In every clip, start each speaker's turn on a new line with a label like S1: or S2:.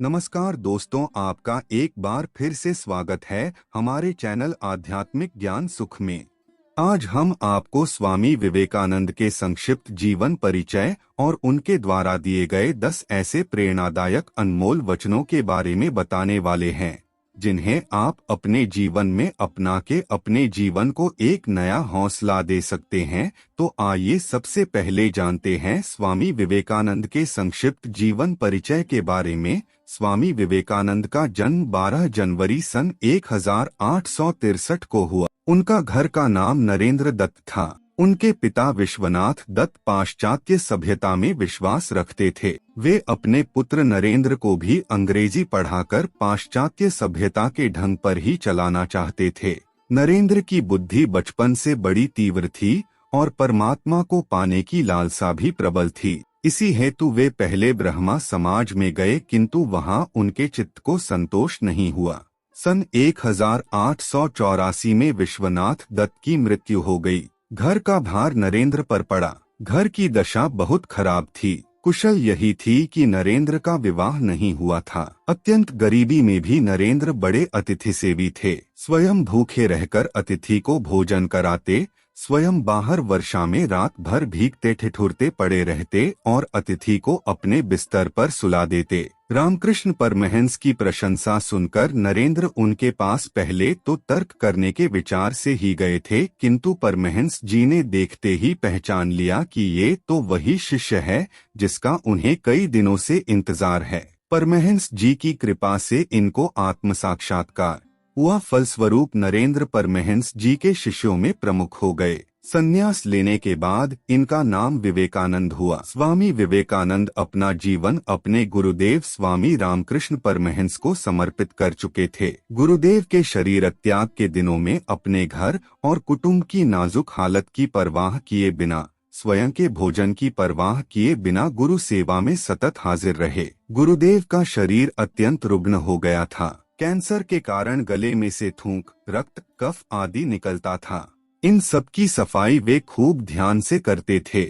S1: नमस्कार दोस्तों, आपका एक बार फिर से स्वागत है हमारे चैनल आध्यात्मिक ज्ञान सुख में। आज हम आपको स्वामी विवेकानंद के संक्षिप्त जीवन परिचय और उनके द्वारा दिए गए 10 ऐसे प्रेरणादायक अनमोल वचनों के बारे में बताने वाले हैं, जिन्हें आप अपने जीवन में अपना के अपने जीवन को एक नया हौसला दे सकते हैं। तो आइए सबसे पहले जानते हैं स्वामी विवेकानंद के संक्षिप्त जीवन परिचय के बारे में। स्वामी विवेकानंद का जन्म 12 जनवरी सन 1863 को हुआ। उनका घर का नाम नरेंद्र दत्त था। उनके पिता विश्वनाथ दत्त पाश्चात्य सभ्यता में विश्वास रखते थे। वे अपने पुत्र नरेंद्र को भी अंग्रेजी पढ़ाकर पाश्चात्य सभ्यता के ढंग पर ही चलाना चाहते थे। नरेंद्र की बुद्धि बचपन से बड़ी तीव्र थी और परमात्मा को पाने की लालसा भी प्रबल थी। इसी हेतु वे पहले ब्रह्मा समाज में गए, किंतु वहां उनके चित्त को संतोष नहीं हुआ। सन 1884 में विश्वनाथ दत्त की मृत्यु हो गई। घर का भार नरेंद्र पर पड़ा। घर की दशा बहुत खराब थी। कुशल यही थी कि नरेंद्र का विवाह नहीं हुआ था। अत्यंत गरीबी में भी नरेंद्र बड़े अतिथि सेवी थे। स्वयं भूखे रहकर अतिथि को भोजन कराते, स्वयं बाहर वर्षा में रात भर भीगते ठिठुरते पड़े रहते और अतिथि को अपने बिस्तर पर सुला देते। रामकृष्ण परमहंस की प्रशंसा सुनकर नरेंद्र उनके पास पहले तो तर्क करने के विचार से ही गए थे, किंतु परमहंस जी ने देखते ही पहचान लिया कि ये तो वही शिष्य है जिसका उन्हें कई दिनों से इंतजार है। परमहंस जी की कृपा से इनको आत्म साक्षात्कार हुआ। फलस्वरूप नरेंद्र परमहंस जी के शिष्यों में प्रमुख हो गए। संन्यास लेने के बाद इनका नाम विवेकानंद हुआ। स्वामी विवेकानंद अपना जीवन अपने गुरुदेव स्वामी रामकृष्ण परमहंस को समर्पित कर चुके थे। गुरुदेव के शरीर त्याग के दिनों में अपने घर और कुटुंब की नाजुक हालत की परवाह किए बिना, स्वयं के भोजन की परवाह किए बिना गुरु सेवा में सतत हाजिर रहे। गुरुदेव का शरीर अत्यंत रुग्ण हो गया था। कैंसर के कारण गले में से थूक, रक्त, कफ आदि निकलता था। इन सब की सफाई वे खूब ध्यान से करते थे।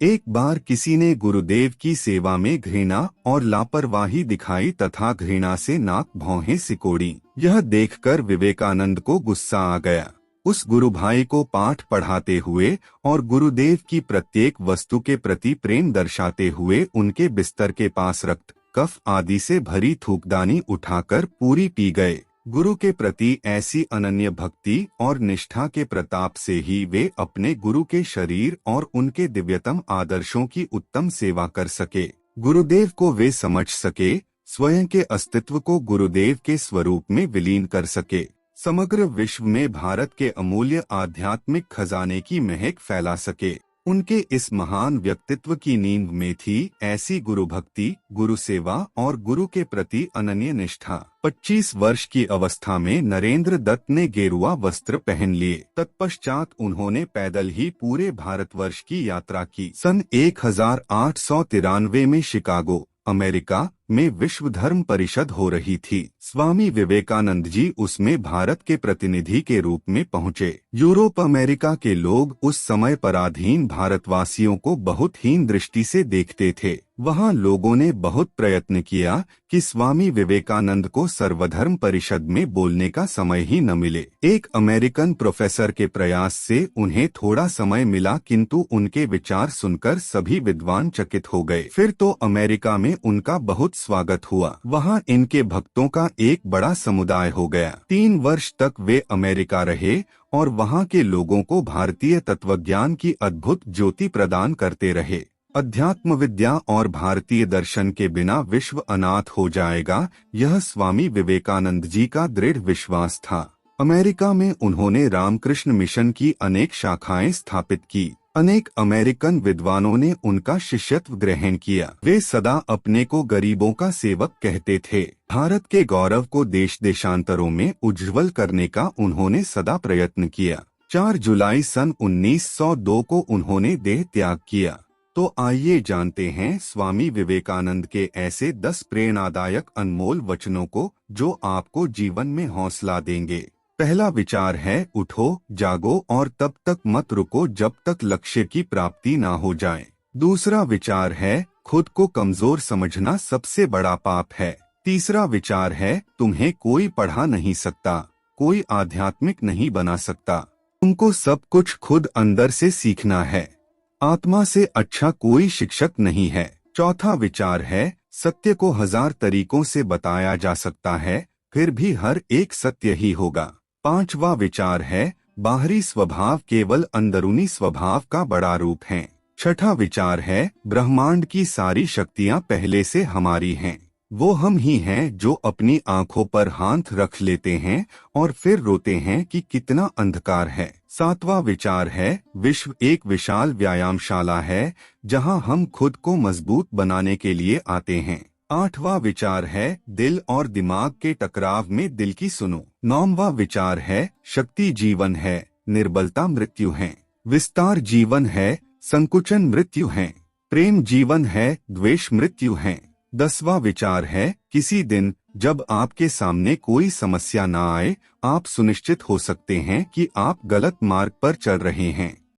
S1: एक बार किसी ने गुरुदेव की सेवा में घृणा और लापरवाही दिखाई तथा घृणा से नाक भौहें सिकोड़ी। यह देखकर विवेकानंद को गुस्सा आ गया। उस गुरु भाई को पाठ पढ़ाते हुए और गुरुदेव की प्रत्येक वस्तु के प्रति प्रेम दर्शाते हुए उनके बिस्तर के पास रक्त, कफ आदि से भरी थूकदानी उठाकर पूरी पी गए। गुरु के प्रति ऐसी अनन्य भक्ति और निष्ठा के प्रताप से ही वे अपने गुरु के शरीर और उनके दिव्यतम आदर्शों की उत्तम सेवा कर सके। गुरुदेव को वे समझ सके, स्वयं के अस्तित्व को गुरुदेव के स्वरूप में विलीन कर सके। समग्र विश्व में भारत के अमूल्य आध्यात्मिक खजाने की महक फैला सके। उनके इस महान व्यक्तित्व की नींव में थी ऐसी गुरु भक्ति, गुरु सेवा और गुरु के प्रति अनन्य निष्ठा। 25 वर्ष की अवस्था में नरेंद्र दत्त ने गेरुआ वस्त्र पहन लिए। तत्पश्चात उन्होंने पैदल ही पूरे भारतवर्ष की यात्रा की। सन 1893 में शिकागो, अमेरिका में विश्व धर्म परिषद हो रही थी। स्वामी विवेकानंद जी उसमें भारत के प्रतिनिधि के रूप में पहुंचे। यूरोप अमेरिका के लोग उस समय पराधीन भारतवासियों को बहुत हीन दृष्टि से देखते थे। वहां लोगों ने बहुत प्रयत्न किया कि स्वामी विवेकानंद को सर्वधर्म परिषद में बोलने का समय ही न मिले। एक अमेरिकन प्रोफेसर के प्रयास से उन्हें थोड़ा समय मिला, किंतु उनके विचार सुनकर सभी विद्वान चकित हो गए। फिर तो अमेरिका में उनका बहुत स्वागत हुआ। वहां इनके भक्तों का एक बड़ा समुदाय हो गया। 3 वर्ष तक वे अमेरिका रहे और वहां के लोगों को भारतीय तत्वज्ञान की अद्भुत ज्योति प्रदान करते रहे। अध्यात्म विद्या और भारतीय दर्शन के बिना विश्व अनाथ हो जाएगा, यह स्वामी विवेकानंद जी का दृढ़ विश्वास था। अमेरिका में उन्होंने रामकृष्ण मिशन की अनेक शाखाएं स्थापित की। अनेक अमेरिकन विद्वानों ने उनका शिष्यत्व ग्रहण किया। वे सदा अपने को गरीबों का सेवक कहते थे। भारत के गौरव को देश देशांतरों में उज्ज्वल करने का उन्होंने सदा प्रयत्न किया। 4 जुलाई सन 1902 को उन्होंने देह त्याग किया। तो आइए जानते हैं स्वामी विवेकानंद के ऐसे 10 प्रेरणादायक अनमोल वचनों को, जो आपको जीवन में हौसला देंगे। पहला विचार है, उठो, जागो और तब तक मत रुको जब तक लक्ष्य की प्राप्ति ना हो जाए। दूसरा विचार है, खुद को कमजोर समझना सबसे बड़ा पाप है। तीसरा विचार है, तुम्हें कोई पढ़ा नहीं सकता, कोई आध्यात्मिक नहीं बना सकता, तुमको सब कुछ खुद अंदर से सीखना है। आत्मा से अच्छा कोई शिक्षक नहीं है। चौथा विचार है, सत्य को 1000 तरीकों से बताया जा सकता है, फिर भी हर एक सत्य ही होगा। पांचवा विचार है, बाहरी स्वभाव केवल अंदरूनी स्वभाव का बड़ा रूप है। छठा विचार है, ब्रह्मांड की सारी शक्तियां पहले से हमारी हैं। वो हम ही हैं जो अपनी आंखों पर हाथ रख लेते हैं और फिर रोते हैं कि कितना अंधकार है। सातवां विचार है, विश्व एक विशाल व्यायामशाला है जहां हम खुद को मजबूत बनाने के लिए आते हैं। आठवां विचार है, दिल और दिमाग के टकराव में दिल की सुनो। नौवां विचार है, शक्ति जीवन है, निर्बलता मृत्यु है। विस्तार जीवन है, संकुचन मृत्यु है। प्रेम जीवन है, द्वेष मृत्यु है। 10वां विचार है, किसी दिन जब आपके सामने कोई समस्या न आए, आप सुनिश्चित हो सकते हैं कि आप गलत मार्ग पर चल रहे हैं।